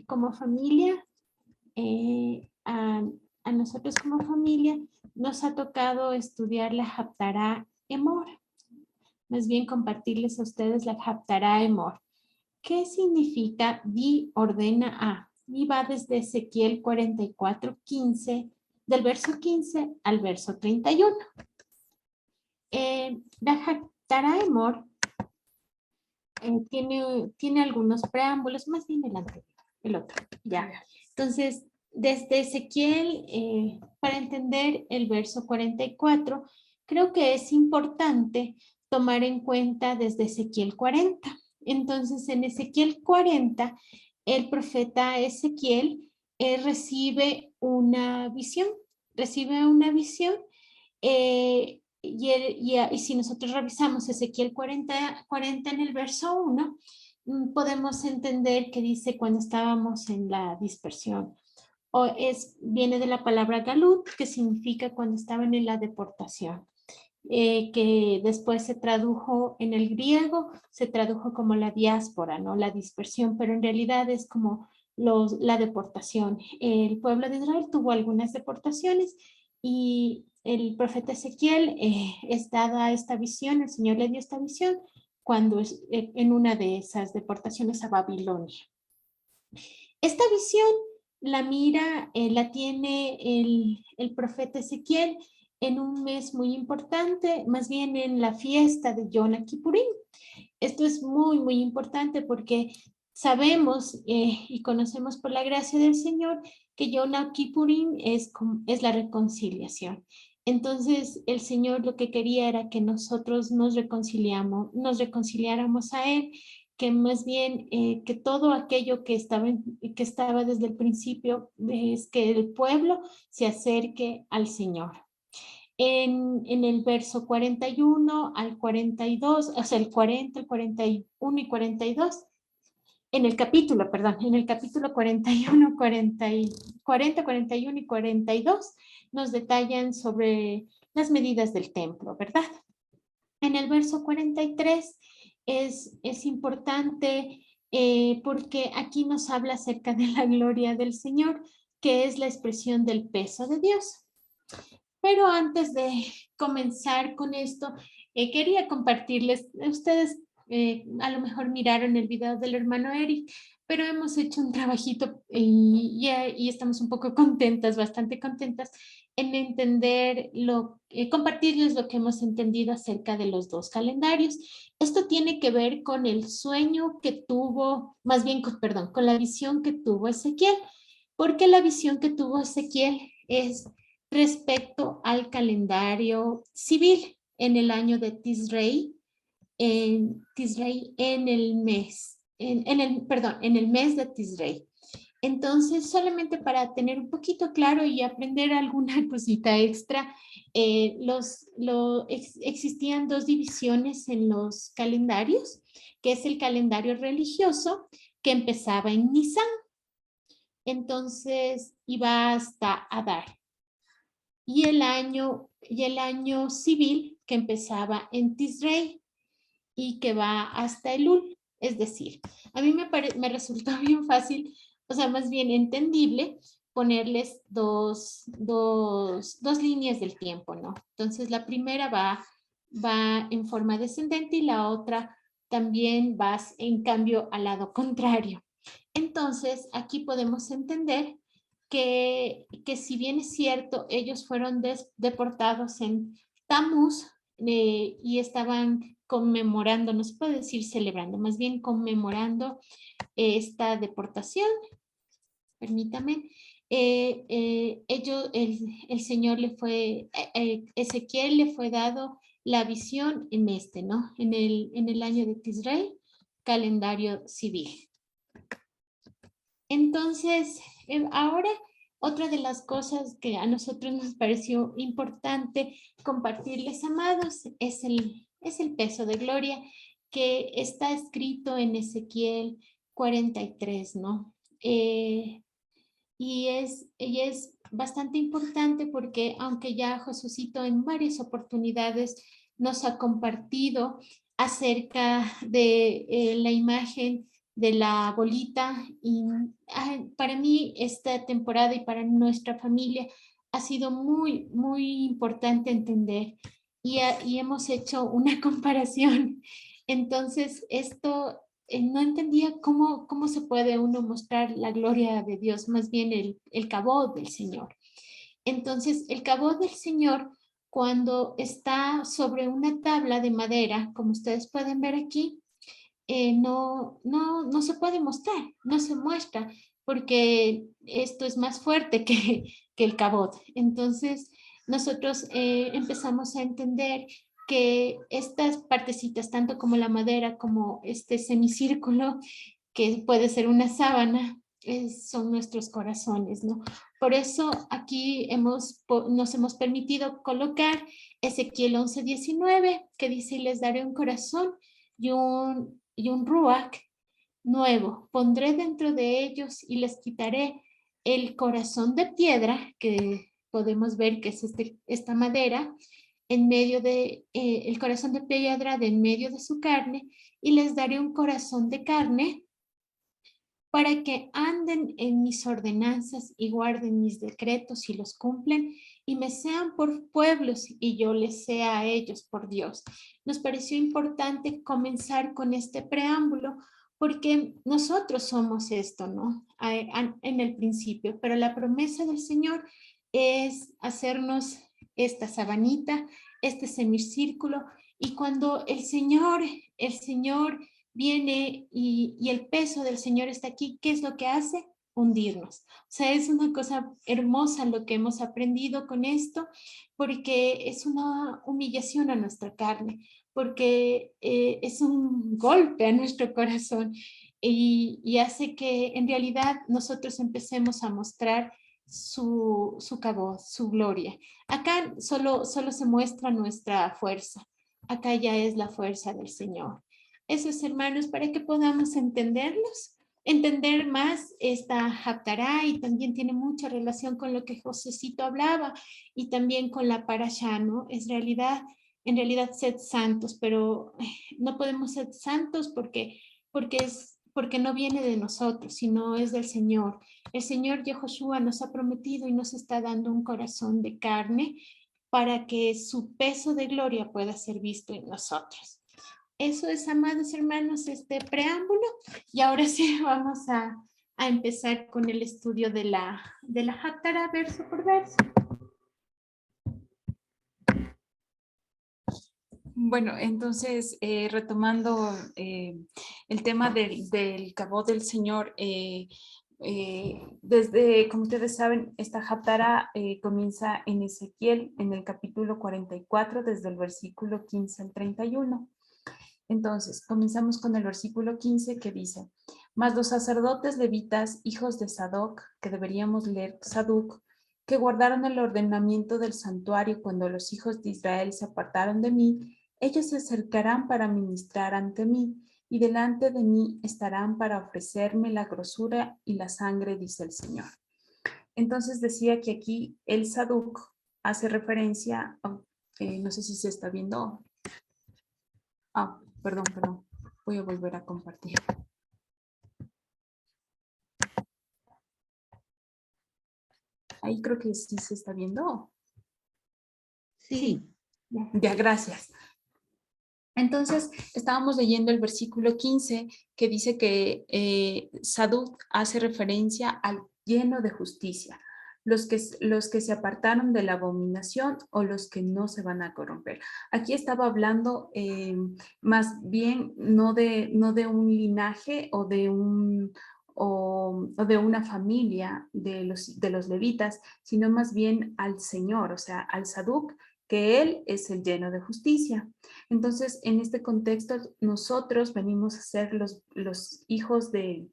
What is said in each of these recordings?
como familia, a nosotros como familia, nos ha tocado estudiar la Haftará Emor. Más bien compartirles a ustedes la Haftará Emor. ¿Qué significa di ordena a? Y va desde Ezequiel 44:15, del verso 15 al verso 31. La Haftará Emor tiene algunos preámbulos, más bien el otro, ya. Entonces, desde Ezequiel, para entender el verso 44, creo que es importante tomar en cuenta desde Ezequiel 40. Entonces, en Ezequiel 40, el profeta Ezequiel recibe una visión, y si nosotros revisamos Ezequiel 40 en el verso 1, podemos entender que dice cuando estábamos en la dispersión. Viene de la palabra galut, que significa cuando estaban en la deportación, que después se tradujo en el griego, se tradujo como la diáspora, ¿no? La dispersión, pero en realidad es como la deportación. El pueblo de Israel tuvo algunas deportaciones y el profeta Ezequiel es dada esta visión, el Señor le dio esta visión cuando en una de esas deportaciones a Babilonia. Esta visión la tiene el profeta Ezequiel en un mes muy importante, más bien en la fiesta de Yom Kippurín. Esto es muy, muy importante porque sabemos y conocemos por la gracia del Señor que Yom Kippurín es la reconciliación. Entonces, el Señor lo que quería era que nosotros nos reconciliáramos a Él, que más bien que todo aquello que estaba desde el principio es que el pueblo se acerque al Señor. En el verso 41 al 42, o sea, el 40, el 41 y 42, en el capítulo 41, 41 y 42, nos detallan sobre las medidas del templo, ¿verdad? En el verso 43 es importante porque aquí nos habla acerca de la gloria del Señor, que es la expresión del peso de Dios. Pero antes de comenzar con esto, quería compartirles, ustedes a lo mejor miraron el video del hermano Eric, pero hemos hecho un trabajito y estamos un poco contentas, bastante contentas, en entender compartirles lo que hemos entendido acerca de los dos calendarios. Esto tiene que ver con el sueño que tuvo, más bien, con la visión que tuvo Ezequiel, porque la visión que tuvo Ezequiel es respecto al calendario civil en el año de Tisrei, en el mes, en el mes de Tisrei. Entonces, solamente para tener un poquito claro y aprender alguna cosita extra, existían dos divisiones en los calendarios, que es el calendario religioso, que empezaba en Nisan. Entonces, iba hasta Adar. Y el año civil, que empezaba en Tisrei y que va hasta Elul. Es decir, a mí me resultó bien fácil, o sea, más bien entendible, ponerles dos líneas del tiempo, ¿no? Entonces, la primera va en forma descendente y la otra también va en cambio al lado contrario. Entonces, aquí podemos entender que si bien es cierto, ellos fueron deportados en Tamuz y estaban conmemorando, no se puede decir celebrando, más bien conmemorando esta deportación. Permítame. El Señor Ezequiel le fue dado la visión ¿no? En el año de Tisrei, calendario civil. Entonces, ahora otra de las cosas que a nosotros nos pareció importante compartirles, amados, es el peso de gloria que está escrito en Ezequiel 43, ¿no? Y es bastante importante porque aunque ya Josucito en varias oportunidades nos ha compartido acerca de la imagen de la bolita para mí esta temporada y para nuestra familia ha sido muy, muy importante entender y hemos hecho una comparación. Entonces, esto no entendía cómo se puede uno mostrar la gloria de Dios, más bien el cabot del Señor. Entonces, el cabot del Señor, cuando está sobre una tabla de madera, como ustedes pueden ver aquí, no se puede mostrar, no se muestra, porque esto es más fuerte que el cabot. Entonces, nosotros empezamos a entender que estas partecitas, tanto como la madera, como este semicírculo, que puede ser una sábana, son nuestros corazones, ¿no? Por eso aquí nos hemos permitido colocar Ezequiel 11:19, que dice, y les daré un corazón y un ruach nuevo. Pondré dentro de ellos y les quitaré el corazón de piedra, que podemos ver que es esta madera, en medio de, el corazón de piedra de en medio de su carne, y les daré un corazón de carne para que anden en mis ordenanzas y guarden mis decretos y los cumplen y me sean por pueblos y yo les sea a ellos por Dios. Nos pareció importante comenzar con este preámbulo porque nosotros somos esto, ¿no? En el principio, pero la promesa del Señor es hacernos esta sabanita, este semicírculo, y cuando el Señor viene y el peso del Señor está aquí, ¿qué es lo que hace? Hundirnos. O sea, es una cosa hermosa lo que hemos aprendido con esto, porque es una humillación a nuestra carne, porque es un golpe a nuestro corazón y hace que en realidad nosotros empecemos a mostrar su cabot, su gloria. Acá solo se muestra nuestra fuerza, acá ya es la fuerza del Señor. Esos hermanos, para que podamos entenderlos, entender más esta Haftará, y también tiene mucha relación con lo que Josecito hablaba y también con la Parashá, ¿no? En realidad sed santos, pero no podemos ser santos porque no viene de nosotros, sino es del Señor. El Señor Yehoshua nos ha prometido y nos está dando un corazón de carne para que su peso de gloria pueda ser visto en nosotros. Eso es, amados hermanos, este preámbulo. Y ahora sí vamos a empezar con el estudio de la Haftará verso por verso. Bueno, entonces, retomando el tema del cabot del Señor, desde, como ustedes saben, esta Haftará comienza en Ezequiel, en el capítulo 44, desde el versículo 15 al 31. Entonces, comenzamos con el versículo 15 que dice, mas los sacerdotes levitas, hijos de Sadoc, que deberíamos leer Saduc, que guardaron el ordenamiento del santuario cuando los hijos de Israel se apartaron de mí, ellos se acercarán para ministrar ante mí, y delante de mí estarán para ofrecerme la grosura y la sangre, dice el Señor. Entonces decía que aquí el Saduc hace referencia, no sé si se está viendo. Perdón. Voy a volver a compartir. Ahí creo que sí se está viendo. Sí. Ya, gracias. Entonces, estábamos leyendo el versículo 15 que dice que Saduc hace referencia al lleno de justicia, los que se apartaron de la abominación o los que no se van a corromper. Aquí estaba hablando más bien no de un linaje o de una familia de los levitas, sino más bien al Señor, o sea, al Saduc, que Él es el lleno de justicia. Entonces, en este contexto, nosotros venimos a ser los hijos del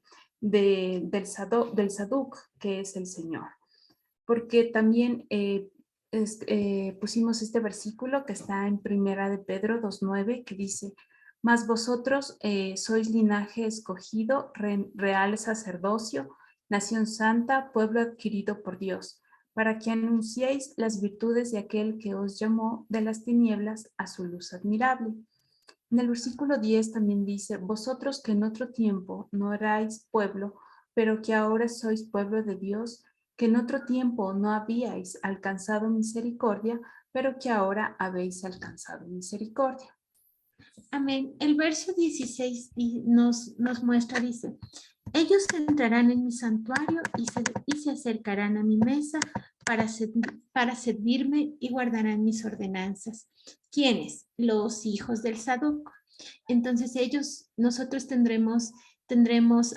Saduc, que es el Señor. Porque también pusimos este versículo que está en Primera de Pedro 2:9, que dice, mas vosotros sois linaje escogido, real sacerdocio, nación santa, pueblo adquirido por Dios, para que anunciéis las virtudes de aquel que os llamó de las tinieblas a su luz admirable. En el versículo 10 también dice, vosotros que en otro tiempo no erais pueblo, pero que ahora sois pueblo de Dios, que en otro tiempo no habíais alcanzado misericordia, pero que ahora habéis alcanzado misericordia. Amén. El verso 16 nos muestra, dice, ellos entrarán en mi santuario y se acercarán a mi mesa para servirme y guardarán mis ordenanzas. ¿Quiénes? Los hijos del Sadoc. Entonces nosotros tendremos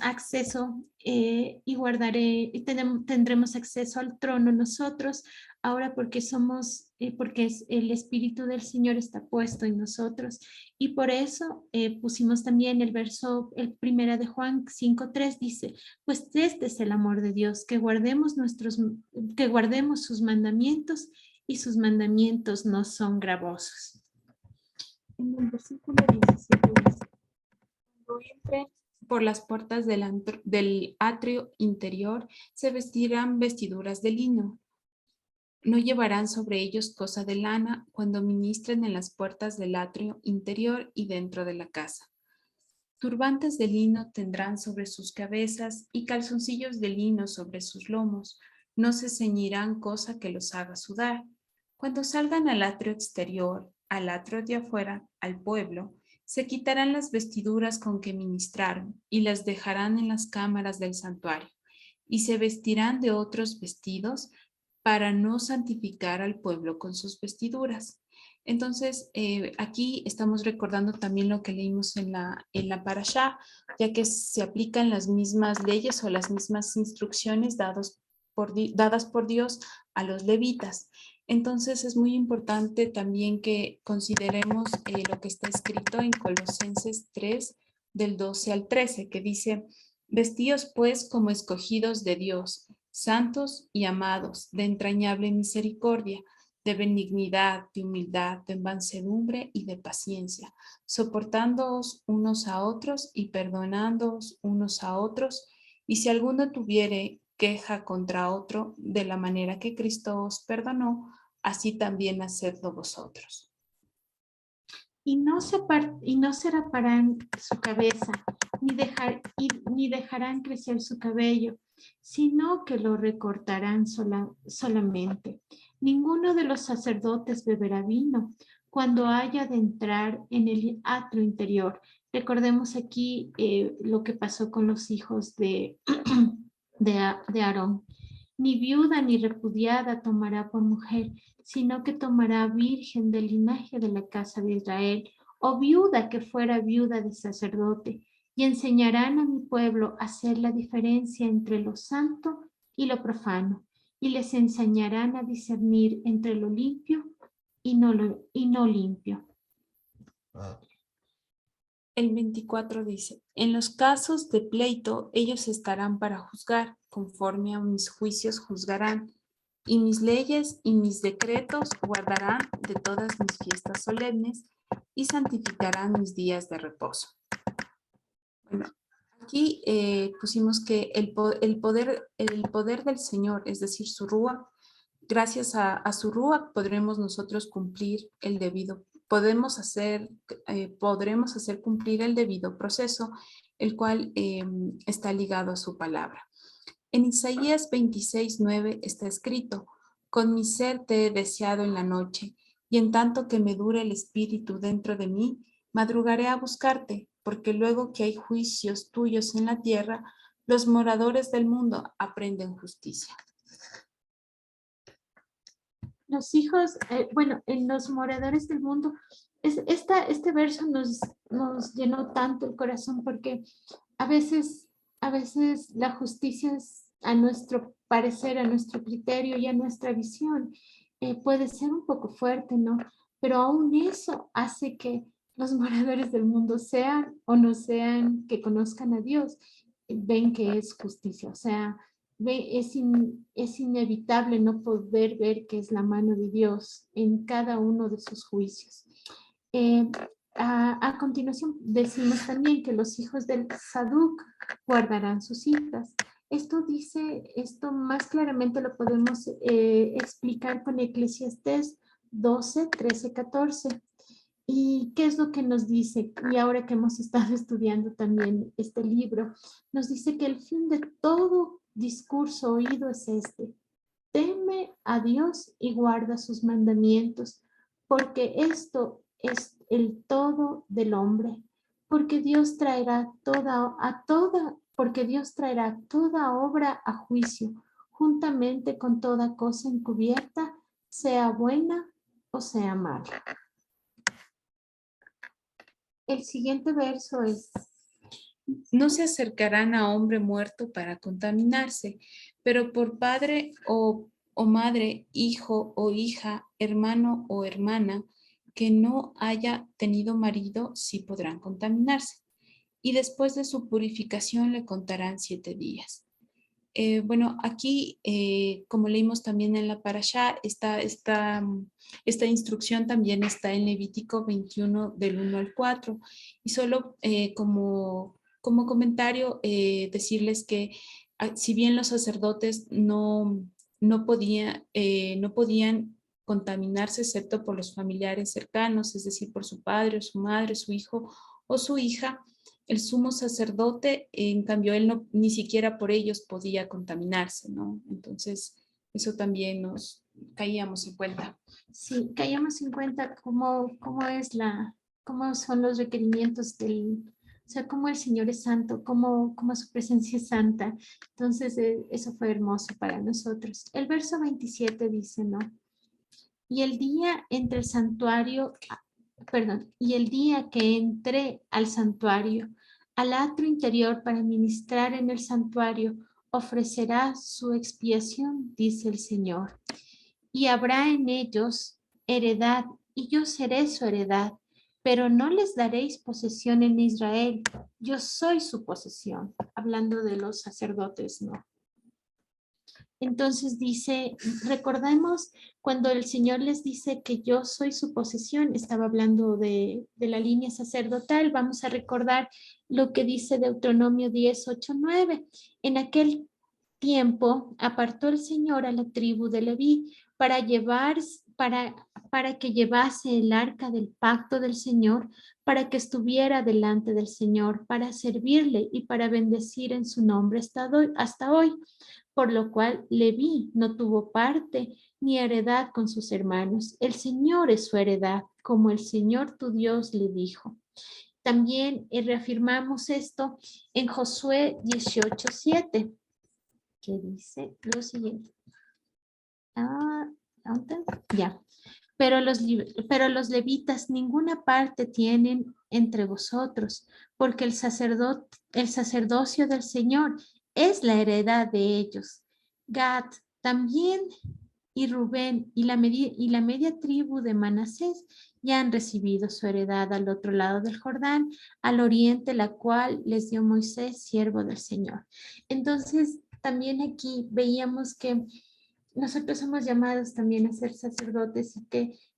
acceso y tendremos acceso al trono nosotros, ahora porque porque el Espíritu del Señor está puesto en nosotros. Y por eso pusimos también el primera de Juan 5:3 dice, pues este es el amor de Dios, que guardemos sus mandamientos y sus mandamientos no son gravosos. En el versículo 17 dice, cuando entren por las puertas del atrio interior, se vestirán vestiduras de lino. No llevarán sobre ellos cosa de lana cuando ministren en las puertas del atrio interior y dentro de la casa. Turbantes de lino tendrán sobre sus cabezas y calzoncillos de lino sobre sus lomos. No se ceñirán cosa que los haga sudar. Cuando salgan al atrio exterior, al atrio de afuera, al pueblo, se quitarán las vestiduras con que ministraron y las dejarán en las cámaras del santuario, y se vestirán de otros vestidos para no santificar al pueblo con sus vestiduras. Entonces, aquí estamos recordando también lo que leímos en la parashá, ya que se aplican las mismas leyes o las mismas instrucciones dadas por Dios a los levitas. Entonces, es muy importante también que consideremos lo que está escrito en Colosenses 3, del 12 al 13, que dice, vestíos pues como escogidos de Dios, santos y amados, de entrañable misericordia, de benignidad, de humildad, de mansedumbre y de paciencia, soportándoos unos a otros y perdonándoos unos a otros, y si alguno tuviere queja contra otro, de la manera que Cristo os perdonó, así también hacedlo vosotros. Y no se raparán su cabeza, ni dejarán crecer su cabello, sino que lo recortarán solamente. Ninguno de los sacerdotes beberá vino cuando haya de entrar en el atrio interior. Recordemos aquí lo que pasó con los hijos de Aarón. Ni viuda ni repudiada tomará por mujer, sino que tomará virgen del linaje de la casa de Israel, o viuda que fuera viuda de sacerdote, y enseñarán a mi pueblo a hacer la diferencia entre lo santo y lo profano, y les enseñarán a discernir entre lo limpio y no limpio. El 24 dice, en los casos de pleito, ellos estarán para juzgar, conforme a mis juicios juzgarán, y mis leyes y mis decretos guardarán de todas mis fiestas solemnes y santificarán mis días de reposo. Bueno, aquí pusimos que el poder del Señor, es decir, su Rúa, gracias a su Rúa podremos nosotros cumplir el debido, podremos hacer cumplir el debido proceso, el cual está ligado a su palabra. En Isaías 26:9 está escrito, con mi ser te he deseado en la noche, y en tanto que me dure el espíritu dentro de mí, madrugaré a buscarte, porque luego que hay juicios tuyos en la tierra, los moradores del mundo aprenden justicia. Los hijos, en los moradores del mundo, este verso nos llenó tanto el corazón porque a veces la justicia es a nuestro parecer, a nuestro criterio y a nuestra visión. Puede ser un poco fuerte, ¿no? Pero aún eso hace que los moradores del mundo sean o no sean, que conozcan a Dios, ven que es justicia. O sea, es inevitable no poder ver que es la mano de Dios en cada uno de sus juicios. A continuación decimos también que los hijos del Saduc guardarán sus citas. Esto más claramente lo podemos explicar con Eclesiastés 12, 13, 14. ¿Y qué es lo que nos dice? Y ahora que hemos estado estudiando también este libro, nos dice que el fin de todo discurso oído es este: teme a Dios y guarda sus mandamientos, porque esto es el todo del hombre, porque Dios traerá porque Dios traerá toda obra a juicio, juntamente con toda cosa encubierta, sea buena o sea mala. El siguiente verso es: No se acercarán a hombre muerto para contaminarse, pero por padre o madre, hijo o hija, hermano o hermana, que no haya tenido marido, sí podrán contaminarse. Y después de su purificación le contarán 7 días. Bueno, aquí, como leímos también en la parashá, esta instrucción también está en Levítico 21 del 1 al 4. Y solo como comentario, decirles que si bien los sacerdotes no podían contaminarse excepto por los familiares cercanos, es decir, por su padre o su madre, su hijo o su hija, el sumo sacerdote, en cambio, él no, ni siquiera por ellos podía contaminarse, ¿no? Entonces, eso también nos caíamos en cuenta. sí, caíamos en cuenta cómo son los requerimientos o sea, cómo el Señor es santo, cómo su presencia es santa. Entonces, eso fue hermoso para nosotros. El verso 27 dice, ¿no? Y el día entre el santuario, perdón, y el día que entré al santuario, al atrio interior para ministrar en el santuario, ofrecerá su expiación, dice el Señor. Y habrá en ellos heredad, y yo seré su heredad, pero no les daréis posesión en Israel. Yo soy su posesión, hablando de los sacerdotes, ¿no? Entonces dice, recordemos cuando el Señor les dice que yo soy su posesión, estaba hablando de la línea sacerdotal. Vamos a recordar lo que dice Deuteronomio 10, 8, 9. En aquel tiempo apartó el Señor a la tribu de Leví para que llevase el arca del pacto del Señor, para que estuviera delante del Señor, para servirle y para bendecir en su nombre hasta hoy, por lo cual Leví no tuvo parte ni heredad con sus hermanos. El Señor es su heredad, como el Señor tu Dios le dijo. También reafirmamos esto en Josué 18:7, que dice lo siguiente. Ya. Pero los levitas ninguna parte tienen entre vosotros, porque el sacerdocio del Señor es la heredad de ellos. Gad también y Rubén y la media tribu de Manasés ya han recibido su heredad al otro lado del Jordán, al oriente, la cual les dio Moisés, siervo del Señor. Entonces, también aquí veíamos que nosotros somos llamados también a ser sacerdotes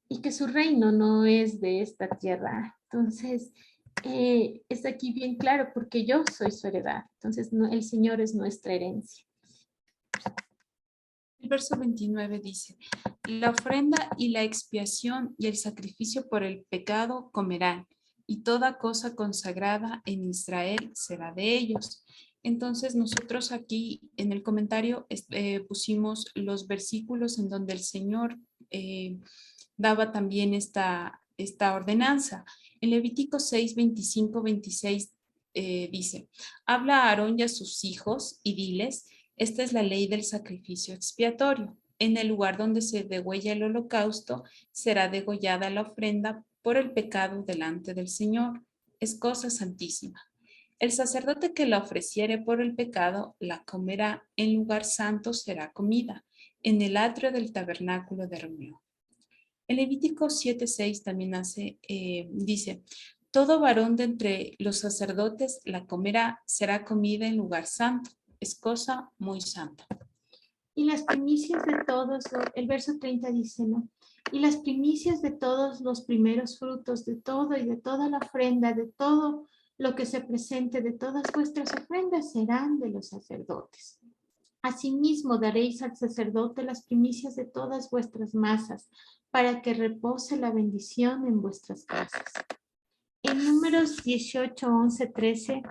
y que su reino no es de esta tierra. Entonces, está aquí bien claro porque yo soy su heredad. Entonces, el Señor es nuestra herencia. El verso 29 dice, la ofrenda y la expiación y el sacrificio por el pecado comerán, y toda cosa consagrada en Israel será de ellos. Entonces nosotros aquí en el comentario pusimos los versículos en donde el Señor daba también esta ordenanza. En Levítico 6, 25, 26 dice, habla a Aarón y a sus hijos y diles, esta es la ley del sacrificio expiatorio. En el lugar donde se degüella el holocausto, será degollada la ofrenda por el pecado delante del Señor. Es cosa santísima. El sacerdote que la ofreciere por el pecado, la comerá. En lugar santo será comida, en el atrio del tabernáculo de reunión. En Levítico 7:6 también dice, todo varón de entre los sacerdotes la comerá, será comida en lugar santo. Es cosa muy santa. Y las primicias de todos, el verso 30 dice, ¿no? Y las primicias de todos los primeros frutos, de todo y de toda la ofrenda, de todo lo que se presente, de todas vuestras ofrendas, serán de los sacerdotes. Asimismo daréis al sacerdote las primicias de todas vuestras masas, para que repose la bendición en vuestras casas. En Números 18, 11, 13,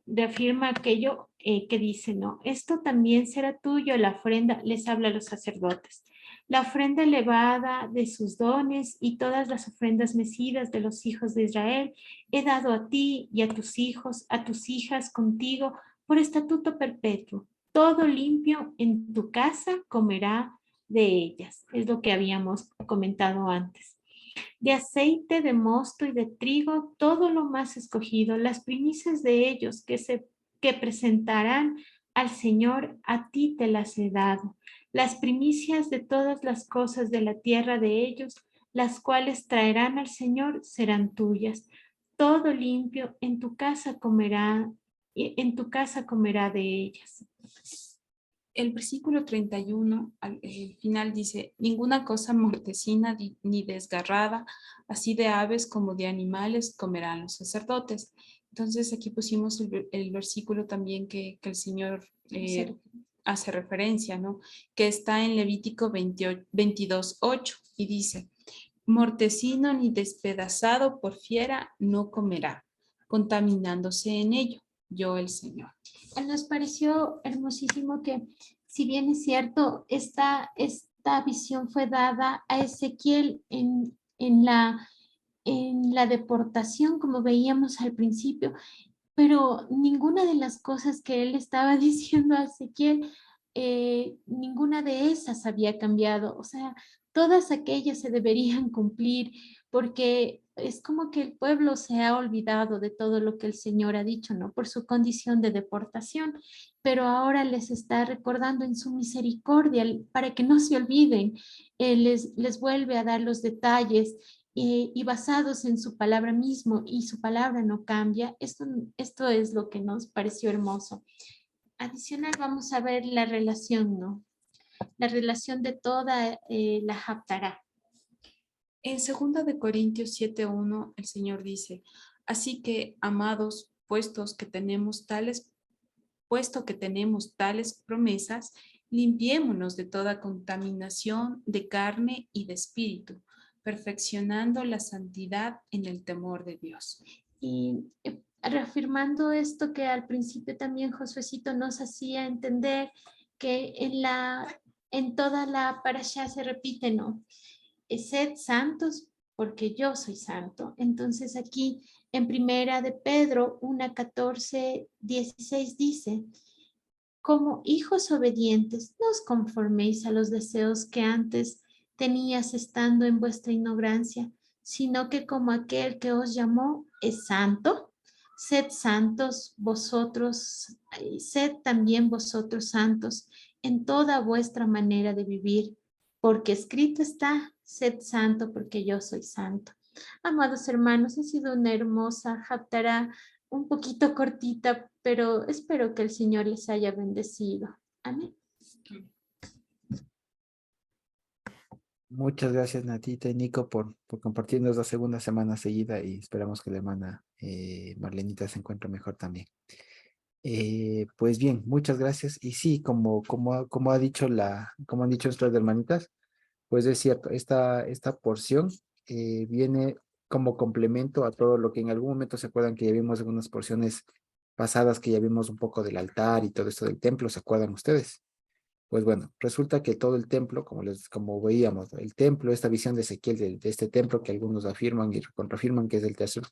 reafirma aquello que dice, ¿no? Esto también será tuyo, la ofrenda, les habla a los sacerdotes. La ofrenda elevada de sus dones y todas las ofrendas mecidas de los hijos de Israel he dado a ti y a tus hijos, a tus hijas contigo por estatuto perpetuo. Todo limpio en tu casa comerá de ellas. Es lo que habíamos comentado antes. De aceite, de mosto y de trigo, todo lo más escogido, las primicias de ellos que presentarán al Señor, a ti te las he dado. Las primicias de todas las cosas de la tierra de ellos, las cuales traerán al Señor, serán tuyas. Todo limpio en tu casa comerá de ellas. El versículo 31 al final dice, ninguna cosa mortecina ni desgarrada, así de aves como de animales, comerán los sacerdotes. Entonces aquí pusimos el versículo también que el Señor hace referencia, ¿no? Que está en Levítico 22:8 y dice, mortecino ni despedazado por fiera no comerá, contaminándose en ello, yo el Señor. Nos pareció hermosísimo que, si bien es cierto, esta visión fue dada a Ezequiel en la deportación, como veíamos al principio, pero ninguna de las cosas que él estaba diciendo a Ezequiel, ninguna de esas había cambiado. O sea, todas aquellas se deberían cumplir porque es como que el pueblo se ha olvidado de todo lo que el Señor ha dicho, ¿no? Por su condición de deportación, pero ahora les está recordando en su misericordia para que no se olviden. Les vuelve a dar los detalles y basados en su palabra mismo, y su palabra no cambia. Esto es lo que nos pareció hermoso. Adicional, vamos a ver la relación, ¿no? La relación de toda la Haftará. En 2 de Corintios 7:1 el Señor dice, así que, amados, puesto que tenemos tales promesas, limpiémonos de toda contaminación de carne y de espíritu, perfeccionando la santidad en el temor de Dios. Y reafirmando esto que al principio también Josuecito nos hacía entender, que en toda la parashá se repite, ¿no? Sed santos porque yo soy santo. Entonces aquí en primera de Pedro 1:14-16 dice, como hijos obedientes, no os conforméis a los deseos que antes tenías estando en vuestra ignorancia, sino que como aquel que os llamó es santo, sed santos vosotros, sed también vosotros santos en toda vuestra manera de vivir, porque escrito está, sed santo porque yo soy santo. Amados hermanos, ha sido una hermosa Haftará, un poquito cortita, pero espero que el Señor les haya bendecido. Amén. Muchas gracias, Natita y Nico, por compartirnos la segunda semana seguida, y esperamos que la hermana Marlenita se encuentre mejor también. Pues bien, muchas gracias. Y sí, como han dicho nuestras hermanitas, pues es cierto, esta porción viene como complemento a todo lo que en algún momento se acuerdan que ya vimos en unas porciones pasadas, que ya vimos un poco del altar y todo esto del templo, ¿se acuerdan ustedes? Pues bueno, resulta que todo el templo, como veíamos, el templo, esta visión de Ezequiel de este templo que algunos afirman y contrafirman que es el tercer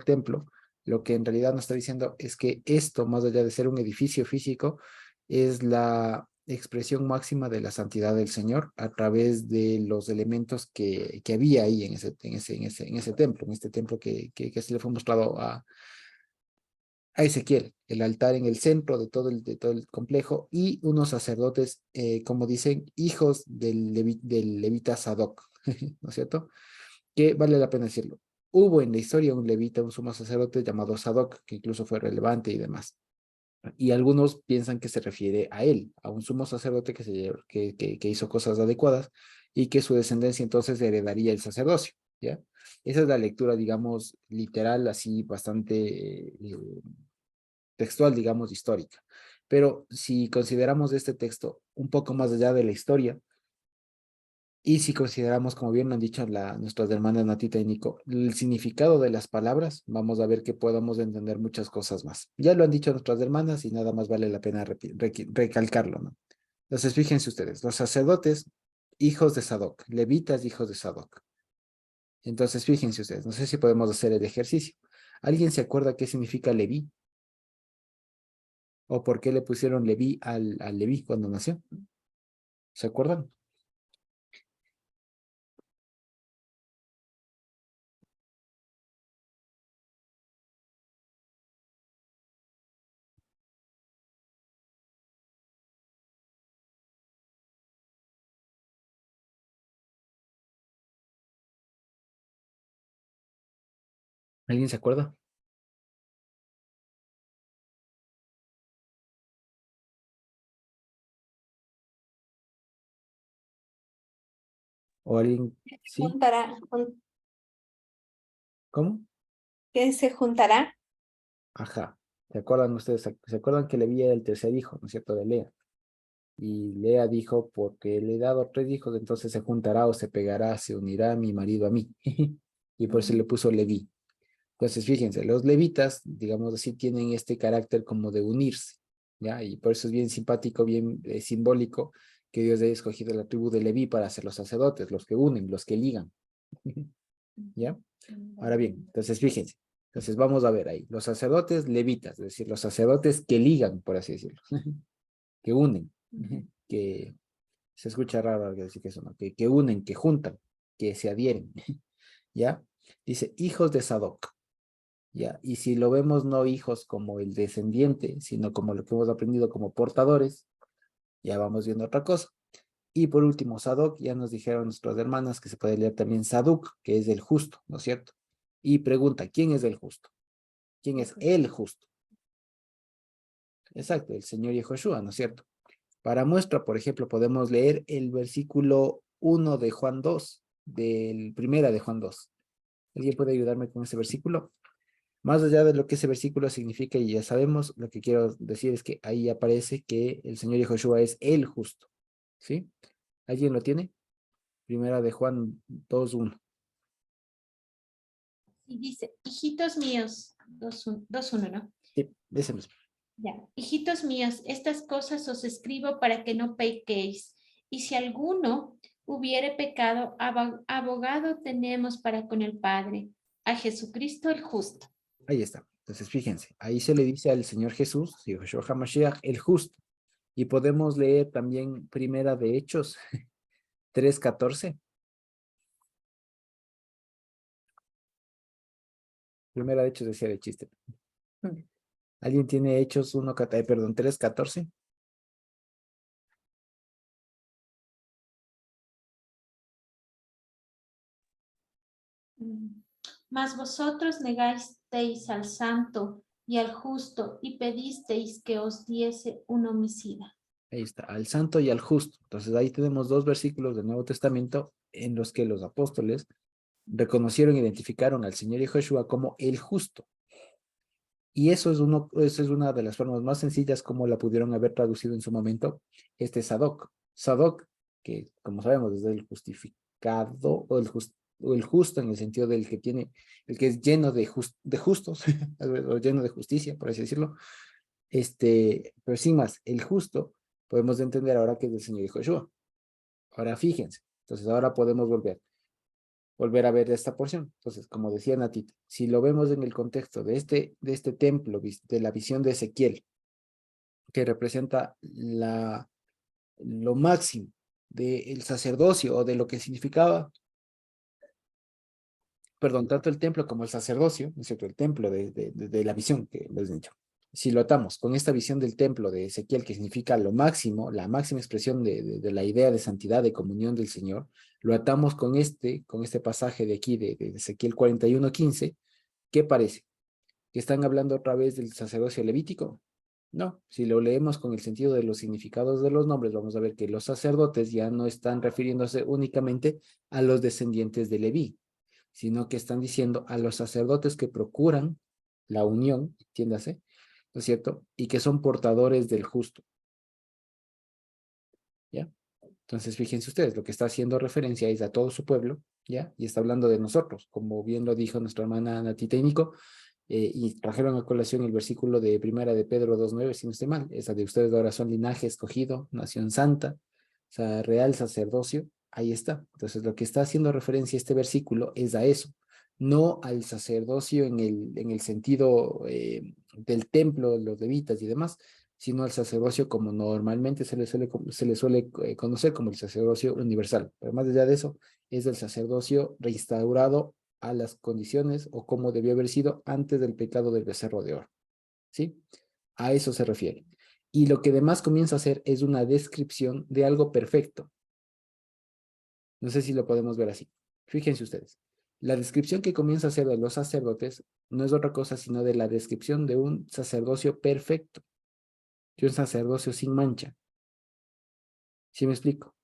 templo, lo que en realidad nos está diciendo es que esto, más allá de ser un edificio físico, es la expresión máxima de la santidad del Señor a través de los elementos que había ahí en ese templo, en este templo que se le fue mostrado a Ezequiel, el altar en el centro de todo el complejo, y unos sacerdotes, como dicen, hijos del levita Sadoc, ¿no es cierto? Que vale la pena decirlo. Hubo en la historia un levita, un sumo sacerdote llamado Sadoc, que incluso fue relevante y demás. Y algunos piensan que se refiere a él, a un sumo sacerdote que hizo cosas adecuadas y que su descendencia entonces heredaría el sacerdocio, ¿ya? Esa es la lectura, digamos, literal, así bastante textual, digamos, histórica. Pero si consideramos este texto un poco más allá de la historia, y si consideramos, como bien lo han dicho nuestras hermanas Natita y Nico, el significado de las palabras, vamos a ver que podamos entender muchas cosas más. Ya lo han dicho nuestras hermanas y nada más vale la pena recalcarlo, ¿no? Entonces, fíjense ustedes, los sacerdotes, hijos de Sadoc, levitas, hijos de Sadoc. Entonces, fíjense ustedes, no sé si podemos hacer el ejercicio. ¿Alguien se acuerda qué significa Leví? ¿O por qué le pusieron Leví al Leví cuando nació? ¿Se acuerdan? ¿Alguien se acuerda? ¿O alguien? ¿Sí? Juntará, ¿Cómo? ¿qué se juntará? Ajá. ¿Se acuerdan ustedes? ¿Se acuerdan que Leví era el tercer hijo, ¿no es cierto?, de Lea. Y Lea dijo, porque le he dado 3 hijos, entonces se juntará o se pegará, se unirá mi marido a mí. Y por eso le puso Leví. Entonces, fíjense, los levitas, digamos así, tienen este carácter como de unirse, ¿ya? Y por eso es bien simpático, bien simbólico que Dios haya escogido la tribu de Leví para ser los sacerdotes, los que unen, los que ligan. ¿Ya? Ahora bien, entonces fíjense. Entonces vamos a ver ahí, los sacerdotes levitas, es decir, los sacerdotes que ligan, por así decirlo, que unen, que se escucha raro decir que eso, ¿no? Que unen, que juntan, que se adhieren, ¿ya? Dice, hijos de Sadoc, ¿ya? Y si lo vemos no hijos como el descendiente, sino como lo que hemos aprendido como portadores, ya vamos viendo otra cosa. Y por último, Sadoc, ya nos dijeron nuestras hermanas que se puede leer también Saduc, que es el justo, ¿no es cierto? Y pregunta, ¿quién es el justo? ¿Quién es el justo? Exacto, el Señor Yehoshua, ¿no es cierto? Para muestra, por ejemplo, podemos leer el versículo 1 de Juan 2, del primera de Juan 2. ¿Alguien puede ayudarme con ese versículo? Más allá de lo que ese versículo significa, y ya sabemos, lo que quiero decir es que ahí aparece que el Señor Yehoshua es el justo, ¿sí? ¿Alguien lo tiene? Primera de Juan 2:1. Y dice, hijitos míos, 2:1, ¿no? Sí, ese mismo. Ya. Hijitos míos, estas cosas os escribo para que no pequéis. Y si alguno hubiere pecado, abogado tenemos para con el Padre, a Jesucristo el justo. Ahí está. Entonces, fíjense, ahí se le dice al Señor Jesús, Yehoshua HaMashiach, el justo. Y podemos leer también Primera de Hechos 3:14. Primera de Hechos decía de chiste. ¿Alguien tiene Hechos 3:14? Mas vosotros negasteis al santo y al justo y pedisteis que os diese un homicida. Ahí está, al santo y al justo. Entonces ahí tenemos 2 versículos del Nuevo Testamento en los que los apóstoles reconocieron e identificaron al Señor Yehoshua como el justo. Y eso es una de las formas más sencillas como la pudieron haber traducido en su momento, Sadoc. Sadoc, que como sabemos es el justificado o el justo en el sentido del que tiene, el que es lleno de justos, o lleno de justicia, por así decirlo. Pero sin más, el justo, podemos entender ahora que es el Señor Yehoshua. Ahora fíjense, entonces ahora podemos volver a ver esta porción. Entonces, como decía Natita, si lo vemos en el contexto de este templo, de la visión de Ezequiel, que representa lo máximo del sacerdocio o de lo que significaba, perdón, tanto el templo como el sacerdocio, ¿no es cierto? El templo de la visión que les he dicho. Si lo atamos con esta visión del templo de Ezequiel, que significa lo máximo, la máxima expresión de la idea de santidad, de comunión del Señor, lo atamos con este pasaje de aquí, de Ezequiel 41:15, ¿qué parece? ¿Que están hablando otra vez del sacerdocio levítico? No, si lo leemos con el sentido de los significados de los nombres, vamos a ver que los sacerdotes ya no están refiriéndose únicamente a los descendientes de Leví, sino que están diciendo a los sacerdotes que procuran la unión, entiéndase, ¿no es cierto? Y que son portadores del justo, ¿ya? Entonces, fíjense ustedes, lo que está haciendo referencia es a todo su pueblo, ¿ya? Y está hablando de nosotros, como bien lo dijo nuestra hermana Natita y Nico, y trajeron a colación el versículo de Primera de Pedro 2:9, si no estoy mal, esa de ustedes ahora son linaje escogido, nación santa, o sea, real sacerdocio, ahí está. Entonces, lo que está haciendo referencia este versículo es a eso, no al sacerdocio en el sentido del templo, los levitas y demás, sino al sacerdocio como normalmente se le suele conocer como el sacerdocio universal. Pero más allá de eso, es el sacerdocio reinstaurado a las condiciones o como debió haber sido antes del pecado del becerro de oro. ¿Sí? A eso se refiere. Y lo que además comienza a hacer es una descripción de algo perfecto. No sé si lo podemos ver así. Fíjense ustedes. La descripción que comienza a hacer de los sacerdotes no es otra cosa sino de la descripción de un sacerdocio perfecto, de un sacerdocio sin mancha. ¿Sí me explico?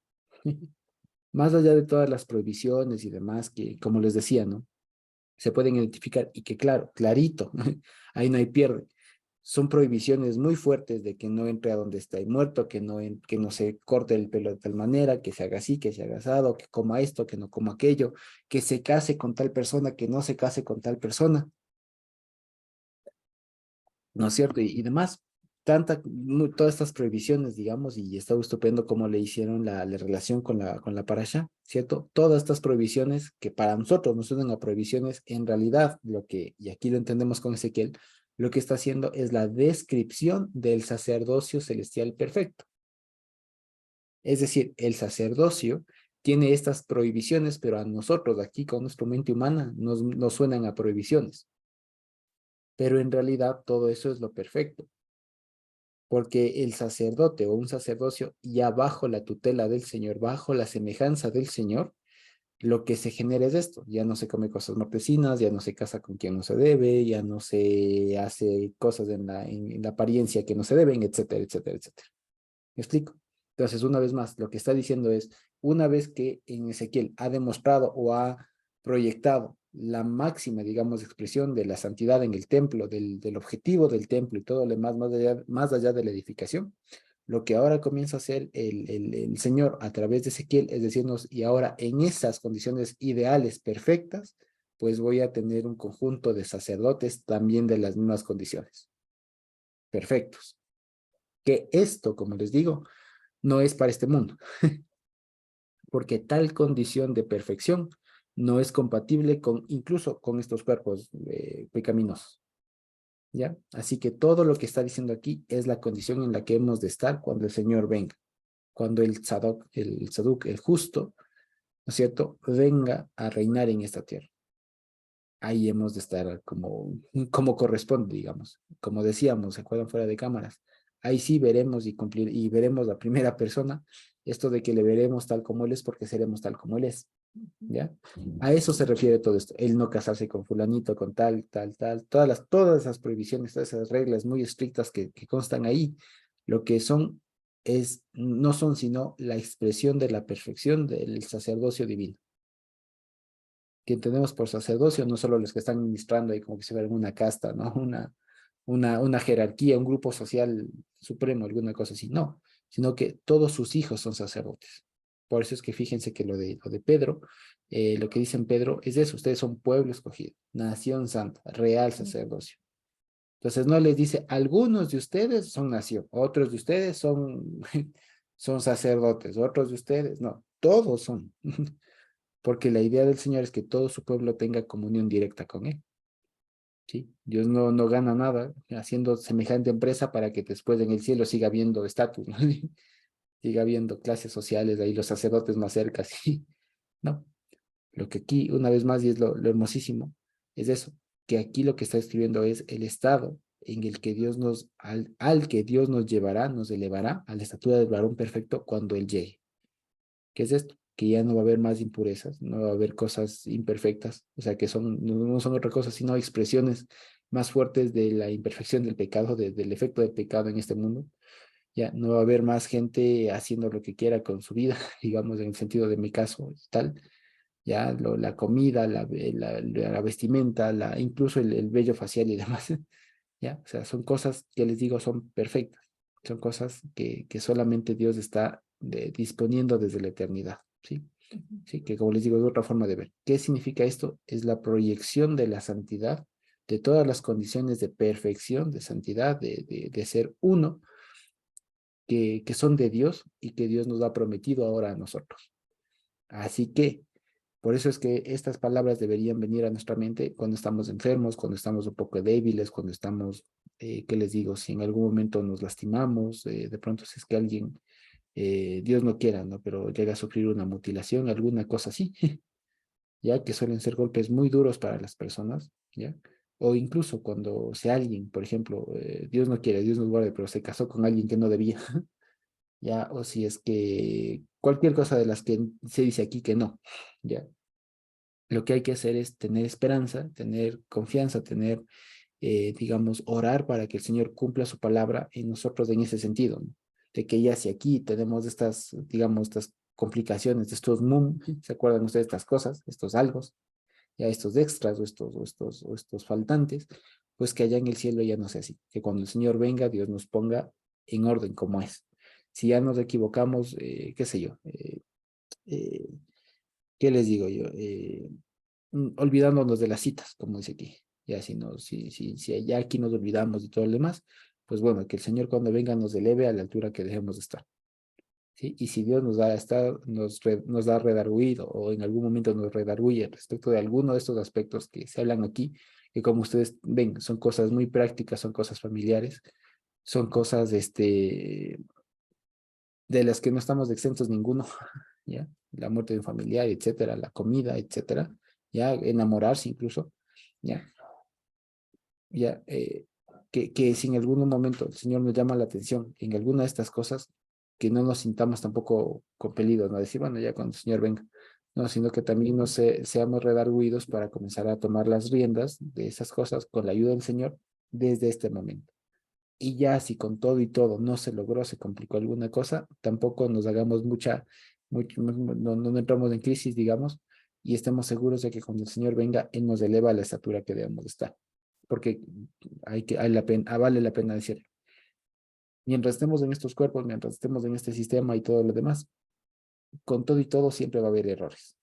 Más allá de todas las prohibiciones y demás que, como les decía, ¿no? Se pueden identificar y que claro, clarito, ahí no hay pierde. Son prohibiciones muy fuertes de que no entre a donde está el muerto, que no se corte el pelo de tal manera, que se haga así, que se haga asado, que coma esto, que no coma aquello, que se case con tal persona, que no se case con tal persona, ¿no es cierto? Y demás. Todas estas prohibiciones, digamos, y está estupendo cómo le hicieron la relación con la parasha, ¿cierto? Todas estas prohibiciones que para nosotros nos suenan a prohibiciones, en realidad lo que, y aquí lo entendemos con Ezequiel, lo que está haciendo es la descripción del sacerdocio celestial perfecto. Es decir, el sacerdocio tiene estas prohibiciones, pero a nosotros aquí con nuestra mente humana nos suenan a prohibiciones. Pero en realidad todo eso es lo perfecto. Porque el sacerdote o un sacerdocio ya bajo la tutela del Señor, bajo la semejanza del Señor, lo que se genera es esto, ya no se come cosas mortecinas, ya no se casa con quien no se debe, ya no se hace cosas en la apariencia que no se deben, etcétera, etcétera, etcétera. ¿Me explico? Entonces, una vez más, lo que está diciendo es, una vez que en Ezequiel ha demostrado o ha proyectado la máxima, digamos, expresión de la santidad en el templo, del objetivo del templo y todo lo demás, más allá de la edificación, lo que ahora comienza a hacer el Señor a través de Ezequiel es decirnos, y ahora en esas condiciones ideales, perfectas, pues voy a tener un conjunto de sacerdotes también de las mismas condiciones, perfectos. Que esto, como les digo, no es para este mundo, porque tal condición de perfección no es compatible con incluso con estos cuerpos pecaminosos, ¿ya? Así que todo lo que está diciendo aquí es la condición en la que hemos de estar cuando el Señor venga, cuando el Tzaduk, el justo, ¿no es cierto?, venga a reinar en esta tierra. Ahí hemos de estar como corresponde, digamos. Como decíamos, ¿se acuerdan fuera de cámaras? Ahí sí veremos y veremos la primera persona, esto de que le veremos tal como él es porque seremos tal como él es, ¿ya? A eso se refiere todo esto, el no casarse con fulanito, con tal, todas esas prohibiciones, todas esas reglas muy estrictas que constan ahí, lo que son no son sino la expresión de la perfección del sacerdocio divino. Que entendemos por sacerdocio, no solo los que están ministrando ahí como que se ve alguna casta, ¿no? Una jerarquía, un grupo social supremo, alguna cosa así, no, sino que todos sus hijos son sacerdotes. Por eso es que fíjense que lo de Pedro, lo que dice en Pedro es eso, ustedes son pueblo escogido, nación santa, real sacerdocio. Entonces no les dice, algunos de ustedes son nación, otros de ustedes son, son sacerdotes, otros de ustedes, no, todos son. Porque la idea del Señor es que todo su pueblo tenga comunión directa con Él. ¿Sí? Dios no gana nada haciendo semejante empresa para que después en el cielo siga habiendo estatus, ¿no? Siga habiendo clases sociales, ahí los sacerdotes más cerca, ¿sí? No, lo que aquí, una vez más, y es lo hermosísimo, es eso, que aquí lo que está escribiendo es el estado en el que Dios al que Dios nos llevará, nos elevará a la estatura del varón perfecto cuando Él llegue. ¿Qué es esto? Que ya no va a haber más impurezas, no va a haber cosas imperfectas, o sea, que no son otra cosa, sino expresiones más fuertes de la imperfección del pecado, del efecto del pecado en este mundo. Ya no va a haber más gente haciendo lo que quiera con su vida, digamos, en el sentido de mi caso, tal. Ya la comida, la vestimenta, incluso el vello facial y demás, ¿ya? O sea, son cosas que les digo son perfectas, son cosas que solamente Dios está disponiendo desde la eternidad, ¿sí? Sí, que como les digo, es otra forma de ver. ¿Qué significa esto? Es la proyección de la santidad, de todas las condiciones de perfección, de santidad, de ser uno, que son de Dios y que Dios nos ha prometido ahora a nosotros. Así que, por eso es que estas palabras deberían venir a nuestra mente cuando estamos enfermos, cuando estamos un poco débiles, cuando estamos, ¿qué les digo? Si en algún momento nos lastimamos, de pronto si es que alguien, Dios no quiera, ¿no? Pero llega a sufrir una mutilación, alguna cosa así, ya que suelen ser golpes muy duros para las personas, ¿ya? O incluso cuando si alguien, por ejemplo, Dios no quiere, Dios nos guarde, pero se casó con alguien que no debía, ¿ya? O si es que cualquier cosa de las que se dice aquí que no, ¿ya? Lo que hay que hacer es tener esperanza, tener confianza, tener, digamos, orar para que el Señor cumpla su palabra en nosotros en ese sentido, ¿no? De que ya si aquí tenemos estas, digamos, estas complicaciones, estos mum, ¿se acuerdan ustedes de estas cosas, estos algos, ya estos extras o estos faltantes, pues que allá en el cielo ya no sea así, que cuando el Señor venga, Dios nos ponga en orden como es. Si ya nos equivocamos, qué sé yo, eh, ¿qué les digo yo? Olvidándonos de las citas, como dice aquí. Ya si, no, si ya aquí nos olvidamos de todo lo demás, pues bueno, que el Señor cuando venga nos eleve a la altura que dejemos de estar. ¿Sí? Y si Dios nos da, nos da redarguido o en algún momento nos redarguye respecto de alguno de estos aspectos que se hablan aquí, que como ustedes ven, son cosas muy prácticas, son cosas familiares, son cosas de las que no estamos exentos ninguno, ¿ya? La muerte de un familiar, etcétera, la comida, etcétera, ya enamorarse incluso, ya, ya, que si en algún momento el Señor nos llama la atención en alguna de estas cosas, que no nos sintamos tampoco compelidos, no decir, bueno, ya cuando el Señor venga, no, sino que también seamos redarguidos para comenzar a tomar las riendas de esas cosas con la ayuda del Señor desde este momento. Y ya si con todo y todo no se logró, se complicó alguna cosa, tampoco nos hagamos no entramos en crisis, digamos, y estemos seguros de que cuando el Señor venga, Él nos eleva a la estatura que debemos estar. Porque vale la pena decirlo. Mientras estemos en estos cuerpos, mientras estemos en este sistema y todo lo demás, con todo y todo siempre va a haber errores.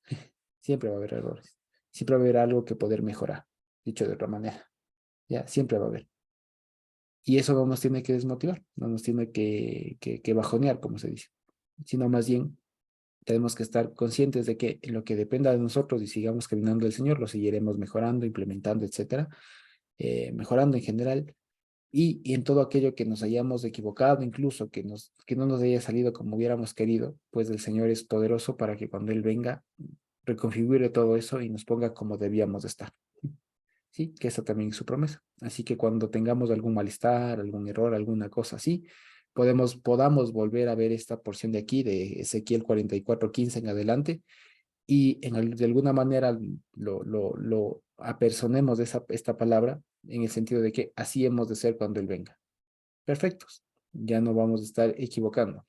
Siempre va a haber errores. Siempre va a haber algo que poder mejorar, dicho de otra manera. Ya, siempre va a haber. Y eso no nos tiene que desmotivar, no nos tiene que bajonear, como se dice, sino más bien tenemos que estar conscientes de que en lo que dependa de nosotros y sigamos caminando el Señor, lo seguiremos mejorando, implementando, etcétera, mejorando en general, y en todo aquello que nos hayamos equivocado, incluso que no nos haya salido como hubiéramos querido, pues el Señor es poderoso para que cuando Él venga, reconfigure todo eso y nos ponga como debíamos de estar. Sí, que esa también es su promesa. Así que cuando tengamos algún malestar, algún error, alguna cosa así, podamos volver a ver esta porción de aquí, de Ezequiel 44:15 en adelante, y de alguna manera lo apersonemos de esta palabra en el sentido de que así hemos de ser cuando Él venga. Perfectos. Ya no vamos a estar equivocando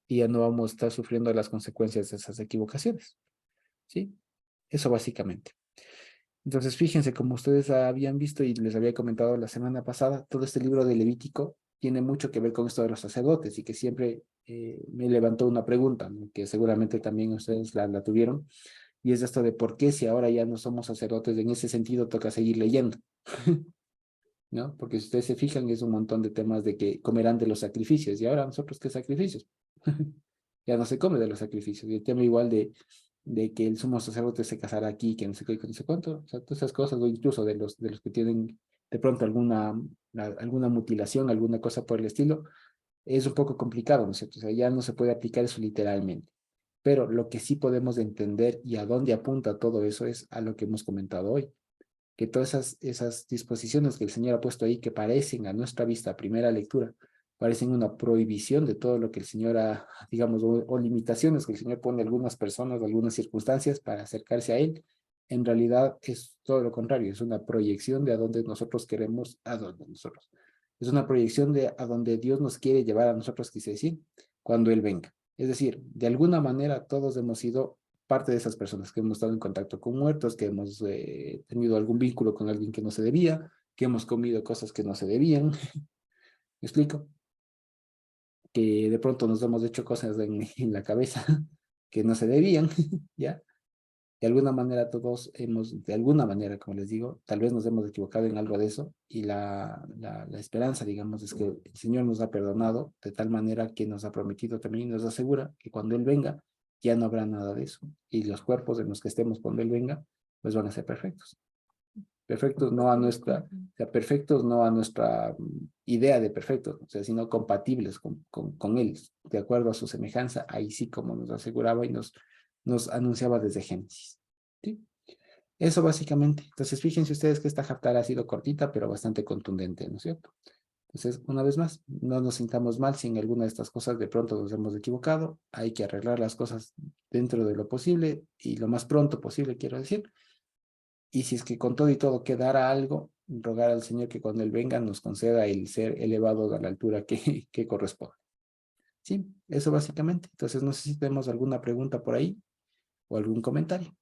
y ya no vamos a estar sufriendo las consecuencias de esas equivocaciones. ¿Sí? Eso básicamente. Entonces, fíjense, como ustedes habían visto y les había comentado la semana pasada, todo este libro de Levítico tiene mucho que ver con esto de los sacerdotes y que siempre me levantó una pregunta, ¿no? Que seguramente también ustedes la tuvieron, y es esto de por qué si ahora ya no somos sacerdotes, en ese sentido toca seguir leyendo, ¿no? Porque si ustedes se fijan, es un montón de temas de que comerán de los sacrificios, y ahora nosotros, ¿qué sacrificios? Ya no se come de los sacrificios, y el tema igual de que el sumo sacerdote se casará aquí, que no sé qué, que no sé cuánto, o sea, todas esas cosas, o incluso de los que tienen de pronto alguna mutilación, alguna cosa por el estilo, es un poco complicado, ¿no es cierto? O sea, ya no se puede aplicar eso literalmente. Pero lo que sí podemos entender y a dónde apunta todo eso es a lo que hemos comentado hoy, que todas esas disposiciones que el Señor ha puesto ahí, que parecen a nuestra vista, a primera lectura, parecen una prohibición de todo lo que el Señor ha, digamos, o limitaciones que el Señor pone a algunas personas, a algunas circunstancias para acercarse a Él, en realidad es todo lo contrario, es una proyección de a dónde nosotros queremos, a dónde nosotros. Es una proyección de a dónde Dios nos quiere llevar a nosotros, quise decir, cuando Él venga. Es decir, de alguna manera todos hemos sido parte de esas personas que hemos estado en contacto con muertos, que hemos tenido algún vínculo con alguien que no se debía, que hemos comido cosas que no se debían. ¿Me explico? Que de pronto nos hemos hecho cosas en la cabeza que no se debían, ¿ya? De alguna manera todos hemos, de alguna manera, como les digo, tal vez nos hemos equivocado en algo de eso y la esperanza, digamos, es que el Señor nos ha perdonado de tal manera que nos ha prometido también y nos asegura que cuando Él venga ya no habrá nada de eso y los cuerpos en los que estemos cuando Él venga pues van a ser perfectos. Perfectos no a nuestra, o sea, perfectos no a nuestra idea de perfectos, o sea, sino compatibles con Él, de acuerdo a su semejanza, ahí sí como nos aseguraba y nos anunciaba desde Génesis. ¿Sí? Eso básicamente. Entonces, fíjense ustedes que esta haftarah ha sido cortita, pero bastante contundente, ¿no es cierto? Entonces, una vez más, no nos sintamos mal si en alguna de estas cosas de pronto nos hemos equivocado. Hay que arreglar las cosas dentro de lo posible y lo más pronto posible, quiero decir. Y si es que con todo y todo quedara algo, rogar al Señor que cuando Él venga nos conceda el ser elevado a la altura que corresponde. Sí, eso básicamente. Entonces, no sé si tenemos alguna pregunta por ahí o algún comentario.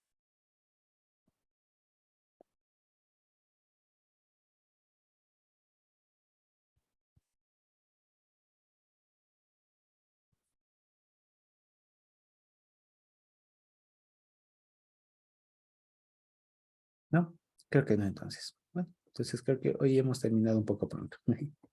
¿No? Creo que no entonces. Bueno, entonces creo que hoy hemos terminado un poco pronto.